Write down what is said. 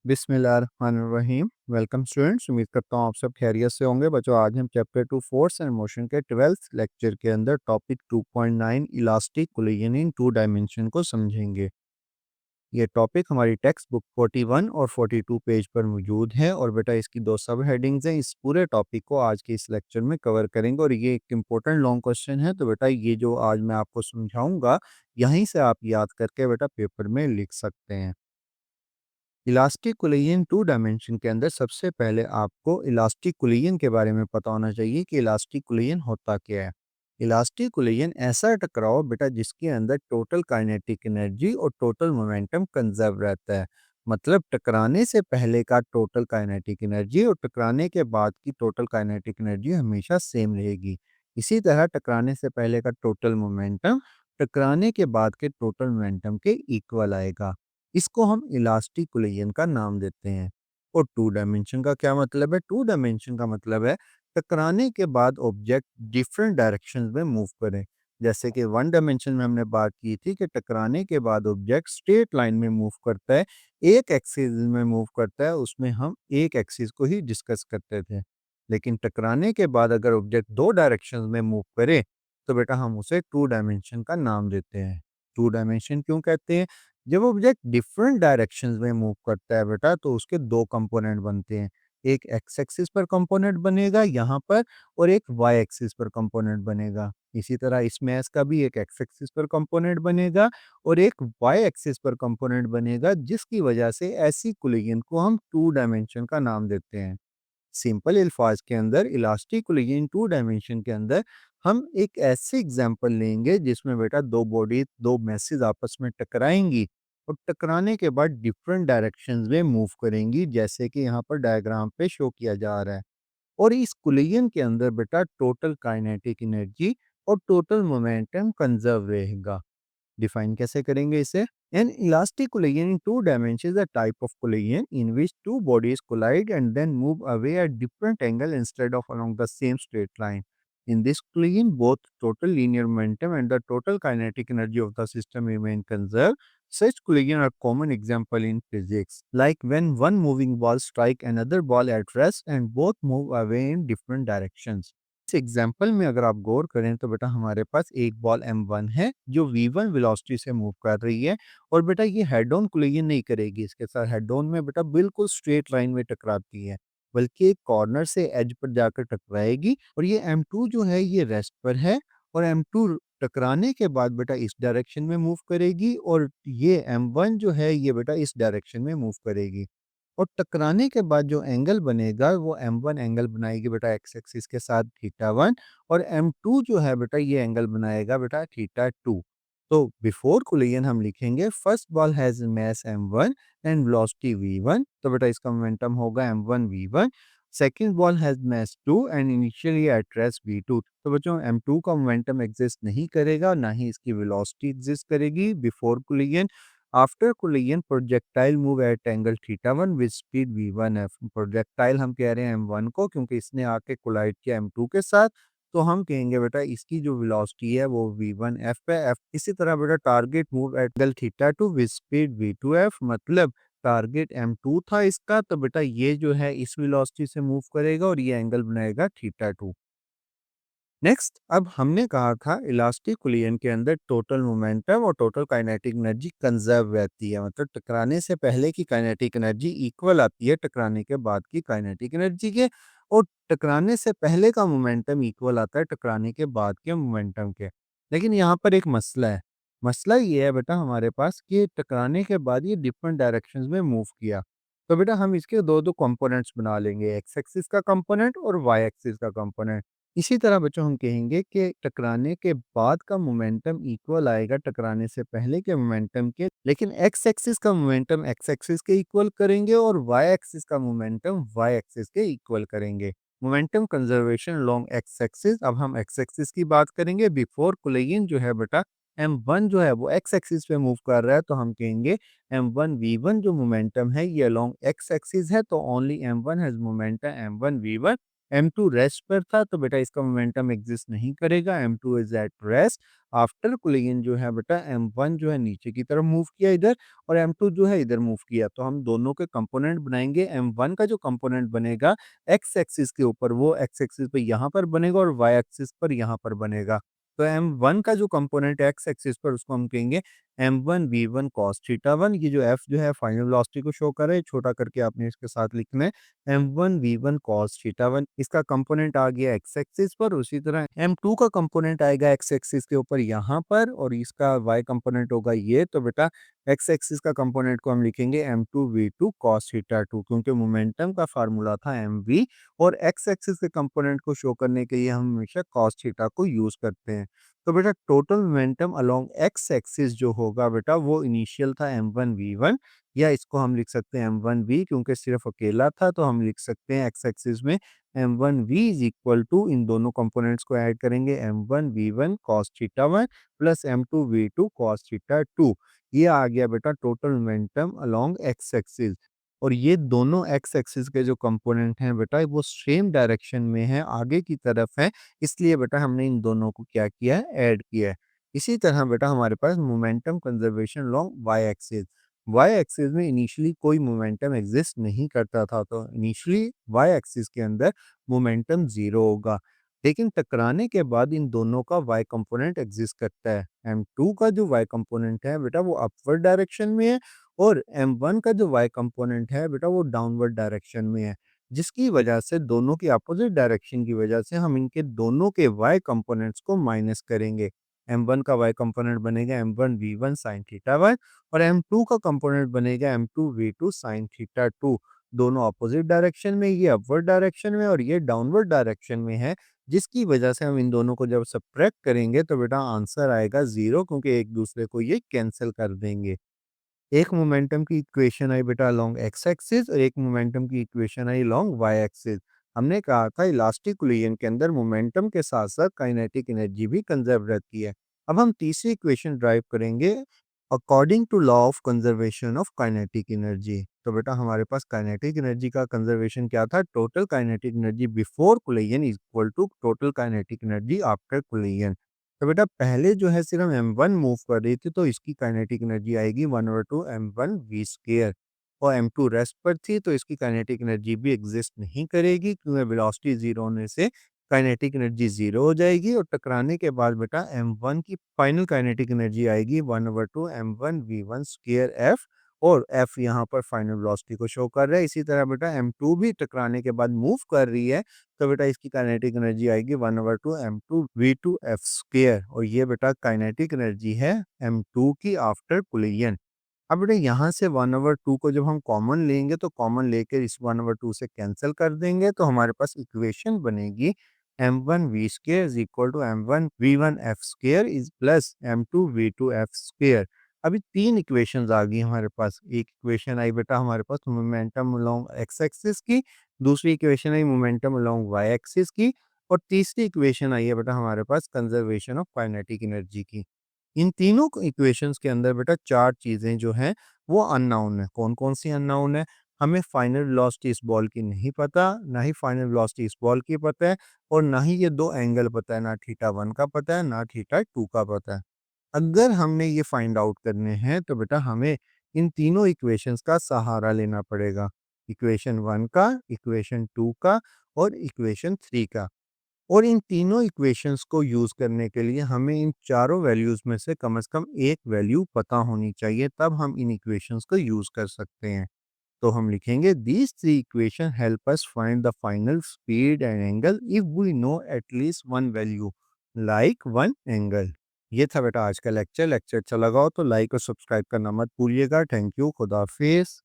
बिस्मिल्लाहिर्रहमानिर्रहीम। Welcome students, उम्मीद करता हूँ आप सब खैरियत से होंगे। बच्चों, आज हम चैप्टर 2 फोर्स एंड मोशन के 12th लेक्चर के अंदर topic 2.9 elastic collision in two dimension को समझेंगे। ये टॉपिक हमारी टेक्स्ट बुक 41 और 42 पेज पर मौजूद है और बेटा इसकी दो सब हेडिंग्स हैं। इस पूरे टॉपिक को आज के इस लेक्चर में कवर करेंगे और ये एक इम्पोर्टेंट लॉन्ग क्वेश्चन है। तो बेटा ये जो आज मैं आपको समझाऊंगा, यहीं से आप याद करके बेटा पेपर में लिख सकते हैं। इलास्टिक कोलिजन टू डायमेंशन के अंदर सबसे पहले आपको इलास्टिक कोलिजन के बारे में पता होना चाहिए कि इलास्टिक कोलिजन होता क्या है। इलास्टिक कोलिजन ऐसा टकराव बेटा जिसके अंदर टोटल काइनेटिक एनर्जी और टोटल मोमेंटम कंजर्व रहता है। मतलब टकराने से पहले का टोटल काइनेटिक एनर्जी और टकराने के बाद की टोटल काइनेटिक एनर्जी हमेशा सेम रहेगी। इसी तरह टकराने से पहले का टोटल मोमेंटम टकराने के बाद के टोटल मोमेंटम के इक्वल आएगा। इसको हम इलास्टिक कोलिजन का नाम देते हैं। और टू डायमेंशन का क्या मतलब है? टू डायमेंशन का मतलब है टकराने के बाद ऑब्जेक्ट डिफरेंट डायरेक्शंस में मूव करें। जैसे कि वन डायमेंशन में हमने बात की थी कि टकराने के बाद ऑब्जेक्ट स्ट्रेट लाइन में मूव करता है, एक एक्सिस में मूव करता है, उसमें हम एक एक्सिस को ही डिस्कस करते थे। लेकिन टकराने के बाद अगर ऑब्जेक्ट दो डायरेक्शंस में मूव करे तो बेटा हम उसे टू डायमेंशन का नाम देते हैं। टू डायमेंशन क्यों कहते हैं? जब ऑब्जेक्ट डिफरेंट डायरेक्शंस में मूव करता है बेटा तो उसके दो कंपोनेंट बनते हैं। एक एक्स एक्सिस पर कंपोनेंट बनेगा यहाँ पर और एक वाई एक्सिस पर कंपोनेंट बनेगा। इसी तरह इसमें इसका भी एक एक्स एक्सिस पर कंपोनेंट बनेगा और एक वाई एक्सिस पर कंपोनेंट बनेगा, जिसकी वजह से ऐसी कोलिजन को हम टू डायमेंशन का नाम देते हैं। सिंपल अल्फाज के अंदर इलास्टिक कोलिजन टू डायमेंशन के अंदर हम एक ऐसे एग्जांपल लेंगे जिसमें बेटा दो बॉडी दो मैसेज आपस में टकराएंगी और टकराने के बाद डिफरेंट डायरेक्शंस में मूव करेंगी, जैसे कि यहाँ पर डायग्राम पे शो किया जा रहा है। और इस कोलिजन के अंदर बेटा टोटल काइनेटिक एनर्जी और टोटल मोमेंटम कंजर्व रहेगा। डिफाइन कैसे करेंगे इसे? An elastic collision in two dimensions is a type of collision in which two bodies collide and then move away at different angle instead of along the same straight line. In this collision, both total linear momentum and the total kinetic energy of the system remain conserved. Such collision are common example in physics, like when one moving ball strike another ball at rest and both move away in different directions. इस example में अगर आप गौर करें तो बेटा हमारे पास एक ball m1 है जो v1 वेलोसिटी से मूव कर रही है और बेटा ये हेड ऑन कोलिजन नहीं करेगी इसके साथ। हेड ऑन में बेटा बिल्कुल स्ट्रेट लाइन में टकराती है, बल्कि एक कॉर्नर से एज पर जाकर टकराएगी। और ये m2 जो है ये रेस्ट पर है और m2 टकराने के बाद बेटा इस डायरेक्शन में मूव करेगी और ये m1 जो है ये बेटा इस डायरेक्शन में मूव करेगी। और टकराने के बाद जो एंगल बनेगा वो m1 एंगल बनाएगी बेटा एक्स एक्सिस के साथ थीटा 1 और m2 जो है बेटा ये एंगल बनाएगा बेटा थीटा 2। तो बिफोर कोलिजन हम लिखेंगे first ball has mass m1 and velocity v1, तो बेटा इसका मोमेंटम होगा m1 v1। Second ball has mass 2 and initially at rest v2, तो बच्चों m2 का मोमेंटम एग्जिस्ट नहीं करेगा, ना ही इसकी वेलोसिटी एग्जिस्ट करेगी before collision. After collision projectile move at angle theta 1 with speed v1f। Projectile हम कह रहे हैं m1 को क्योंकि इसने आके कोलाइड किया m2 के साथ, तो हम कहेंगे बेटा इसकी जो वेलोसिटी है वो v1f पे f। इसी तरह बेटा target move at angle theta 2 with speed v2f, मतलब टारगेट m2 था इसका, तो बेटा ये जो है इस वेलोसिटी से मूव करेगा और ये एंगल बनाएगा थीटा 2। नेक्स्ट, अब हमने कहा था इलास्टिक कोलिजन के अंदर टोटल मोमेंटम और टोटल काइनेटिक एनर्जी कंजर्व रहती है। मतलब टकराने से पहले की काइनेटिक एनर्जी इक्वल आती है टकराने के बाद की काइनेटिक एनर्जी के, और टकराने से पहले का मोमेंटम इक्वल आता है टकराने के बाद के मोमेंटम के। लेकिन यहाँ पर एक मसला है। मसला ये है बेटा हमारे पास कि टकराने के बाद ये डिफरेंट डायरेक्शंस में मूव किया, तो बेटा हम इसके दो दो कंपोनेंट्स बना लेंगे, एक्स एक्सिस का कंपोनेंट और वाई एक्सिस का कंपोनेंट। इसी तरह बच्चों हम कहेंगे कि टकराने के बाद का मोमेंटम इक्वल आएगा टकराने से पहले के मोमेंटम के, लेकिन एक्स एक्सिस का मोमेंटम एक्स एक्सिस के इक्वल करेंगे और वाई एक्सिस का मोमेंटम वाई एक्सिस के इक्वल करेंगे। Momentum conservation along X axis. अब हम एक्स एक्सिस की बात करेंगे। बिफोर कोलिजन जो है बेटा m1 जो है वो एक्स एक्सिस पे मूव कर रहा है, तो हम कहेंगे m1 v1 जो मोमेंटम है ये अलोंग एक्स एक्सिस है, तो only m1 has momentum m1 v1। M2 rest पर था तो बेटा इसका मोमेंटम एग्जिस्ट नहीं करेगा, M2 is at rest. After collision जो है बेटा M1 जो है नीचे की तरफ मूव किया इधर, और M2 जो है इधर मूव किया, तो हम दोनों के कंपोनेंट बनाएंगे। M1 का जो कंपोनेंट बनेगा एक्स एक्सिस के ऊपर, वो एक्स एक्सिस पे यहाँ पर बनेगा और वाई एक्सिस पर यहाँ पर बनेगा। तो M1 का जो कंपोनेंट एक्स एक्सिस पर, उसको हम कहेंगे M1 V1 cos थीटा 1। ये जो F जो है फाइनल वेलोसिटी को शो कर रहा है, छोटा करके आपने इसके साथ लिखना है M1 V1 cos थीटा 1। इसका कंपोनेंट आ गया एक्स एक्सिस पर। उसी तरह M2 का कंपोनेंट आएगा एक्स एक्सिस के ऊपर यहाँ पर, और इसका Y कंपोनेंट होगा ये। तो बेटा एक्स एक्सिस का कंपोनेंट को हम लिखेंगे M2 V2 cos थीटा 2, क्योंकि मोमेंटम का फार्मूला था mv, और एक्स एक्सिस के कंपोनेंट को शो करने के लिए हम हमेशा cos थीटा को यूज करते हैं। तो बेटा total momentum along X axis जो होगा बेटा, वो इनिशियल था M1 V1, या इसको हम लिख सकते हैं M1 V, क्योंकि सिर्फ अकेला था तो हम लिख सकते हैं एक्स एक्सिस में M1 V is equal to, इन दोनों कंपोनेंट्स को ऐड करेंगे M1 V1 cos theta 1 plus M2 V2 cos theta 2। ये आ गया बेटा total momentum along X axis. और ये दोनों एक्स एक्सिस के जो कंपोनेंट हैं बेटा, वो सेम डायरेक्शन में है, आगे की तरफ है, इसलिए बेटा हमने इन दोनों को क्या किया है, ऐड किया है। इसी तरह बेटा हमारे पास momentum conservation along Y axis. Y axis में इनिशियली कोई मोमेंटम एग्जिस्ट नहीं करता था, तो इनिशियली वाई एक्सिस के अंदर मोमेंटम जीरो होगा। लेकिन टकराने के बाद इन दोनों का वाई कंपोनेंट एग्जिस्ट करता है। M2 का जो वाई कंपोनेंट है बेटा, वो अपवर्ड डायरेक्शन में है, और M1 का जो वाई कंपोनेंट है बेटा, वो डाउनवर्ड डायरेक्शन में है। जिसकी वजह से दोनों की अपोजिट डायरेक्शन की वजह से हम इनके दोनों के वाई कंपोनेंट्स को माइनस करेंगे। M1 का वाई कंपोनेंट बनेगा M1 V1 sin थीटा 1, और M2 का कंपोनेंट बनेगा M2 V2 sin थीटा 2। दोनों अपोजिट डायरेक्शन में, ये अपवर्ड डायरेक्शन में और ये डाउनवर्ड डायरेक्शन में है, जिसकी वजह से हम इन दोनों को जब सब्ट्रैक्ट करेंगे तो बेटा आंसर आएगा जीरो, क्योंकि एक दूसरे को ये कैंसिल कर देंगे। एक मोमेंटम की इक्वेशन आई बेटा अलोंग एक्स एक्सिस, और एक मोमेंटम की इक्वेशन आई अलोंग वाई एक्सिस। हमने कहा था इलास्टिक कोलिजन के अंदर मोमेंटम के साथ साथ काइनेटिक एनर्जी भी कंजर्व रहती है। अब हम तीसरी इक्वेशन ड्राइव करेंगे according to law of conservation of kinetic energy. तो बेटा हमारे पास काइनेटिक एनर्जी का कंजर्वेशन क्या था, total kinetic energy before collision is equal to total kinetic energy after collision. तो बेटा पहले जो है सिर्फ M1 मूव कर रही थी, तो इसकी काइनेटिक एनर्जी आएगी 1/2 M1 V स्क्वायर, और M2 रेस्ट पर थी तो इसकी काइनेटिक एनर्जी भी एग्जिस्ट नहीं करेगी, क्योंकि वेलोसिटी जीरो होने से काइनेटिक एनर्जी जीरो हो जाएगी। और टकराने के बाद बेटा M1 की फाइनल काइनेटिक एनर्जी आएगी 1/2 M1 V1 स्क्वायर F, और F यहाँ पर फाइनल वेलोसिटी को शो कर रहा है। इसी तरह बेटा M2 भी टकराने के बाद मूव कर रही है, तो बेटा इसकी काइनेटिक एनर्जी आएगी 1/2 M2 V2 F स्क्वायर, और ये बेटा काइनेटिक एनर्जी है M2 की आफ्टर कोलिजन। अब बेटा यहाँ से 1/2 को जब हम कॉमन लेंगे, तो कॉमन लेकर इस 1/2 से कैंसिल कर देंगे, तो हमारे पास इक्वेशन बनेगी M1 V square is equal to M1 V1 F square is plus M2 V2 F square. अभी तीन इक्वेशंस आ गई हमारे पास। एक इक्वेशन आई बेटा हमारे पास मोमेंटम अलोंग एक्स एक्सिस की, दूसरी इक्वेशन आई मोमेंटम अलोंग वाई एक्सिस की, और तीसरी इक्वेशन आई है बेटा हमारे पास कंजर्वेशन ऑफ काइनेटिक एनर्जी की। इन तीनों इक्वेशंस के अंदर बेटा चार चीजें जो हैं वो अननोन है। कौन कौन सी अननोन है? हमें फाइनल वेलोसिटी इस बॉल की नहीं पता, ना ही फाइनल वेलोसिटी इस बॉल की पता है, और ना ही ये दो एंगल पता है, ना थीटा 1 का पता है, ना थीटा 2 का पता है। अगर हमने ये फाइंड आउट करने हैं तो बेटा हमें इन तीनों इक्वेशंस का सहारा लेना पड़ेगा। इक्वेशन 1 का, इक्वेशन 2 का, और इक्वेशन 3 का। और इन तीनों इक्वेशंस को यूज करने के लिए हमें इन चारों वैल्यूज में से कम एक वैल्यू पता होनी चाहिए, तब हम इन इक्वेशंस को यूज कर सकते हैं। तो हम लिखेंगे these three equation help us find the final speed and angle if we know at least one value like one angle. ये था बेटा आज का लेक्चर। लेक्चर अच्छा लगा हो तो लाइक और सब्सक्राइब करना मत भूलिएगा। Thank you. खुदा हाफिज।